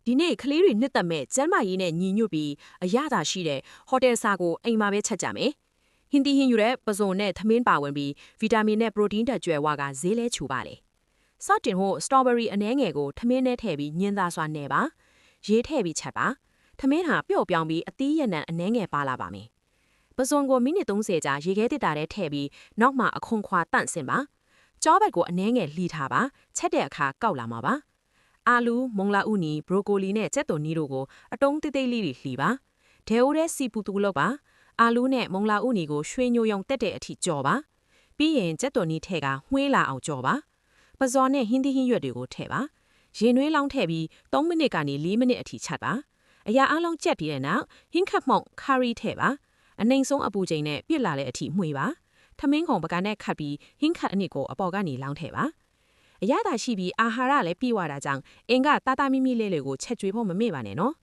ဒီနေ့ကလေးတွေနှစ်သက်မဲ့ကျန်းမာရေးနဲ့ညီညွတ်ပြီးအရသာရှိတဲ့ဟိုတယ်စာကိုအိမ်မှာပဲချက်ကြမယ်။ဟင်းသီးဟင်းယူတဲ့ပဇွန်နဲ့သမင်းပါဝင်ပြီးဗီတာမင်နဲ့ပရိုတင်းဓာတ်ကြွယ်ဝကဈေးလဲချူပါလေ။စတင်ဖို့စတော်ဘယ်ရီအနှဲငယ်ကိုသမင်းနဲ့ထည့်ပြီးညင်သာစွာနယ်ပါ။ရေးထည့်ပြီးချက်ပါ။သမင်းဟာပျော့ပြောင်းပြီးအသီးရနံအနှဲငယ်ပါလာပါမယ်။ပဇွန်ကိုမိနစ်30ကြာရေခဲတစ်တာထဲထည့်ပြီးနောက်မှအခွန်ခွာတန့်စင်ပါ။ကြောဘက်ကိုအနှဲငယ်လှီထားပါချက်တဲ့အခါကောက်လာမှာပါ။အာလူးမုံလာဥနီဘရိုကိုလီနဲ့ကြက်သွန်နီတို့ကိုအတုံးတိတ်တိတ်လေးလှီပါဒဲအိုတဲ့စီပူတူလောက်ပါအာလူးနဲ့မုံလာဥနီကိုရွှေညိုယုံတက်တဲ့အထိကြော်ပါပြီးရင်ကြက်သွန်နီထဲကမှွေးလာအောင်ကြော်ပါပဇော်နဲ့ဟင်းသီးဟင်းရွက်တွေကိုထည့်ပါရေနွေးလောင်းထည့်ပြီး3မိနစ်ကနေ4မိနစ်အထိချက်ပါအရာအလုံးကြက်ပြီးတဲ့နောက်ဟင်းခတ်မှုန့်ခါရီထည့်ပါအနှိမ်ဆုံးအပူချိန်နဲ့ပြစ်လာတဲ့အထိမှွေပါထမင်းခုံပကံနဲ့ခတ်ပြီးဟင်းခတ်အနစ်ကိုအပေါ်ကနေလောင်းထည့်ပါအရသာရှိပြီးအာဟာရလည်းပြည့်ဝတာကြောင့်အင်ကတာတာမီမီလေးတွေကိုချက်ကျွေးဖို့မမေ့ပါနဲ့နော်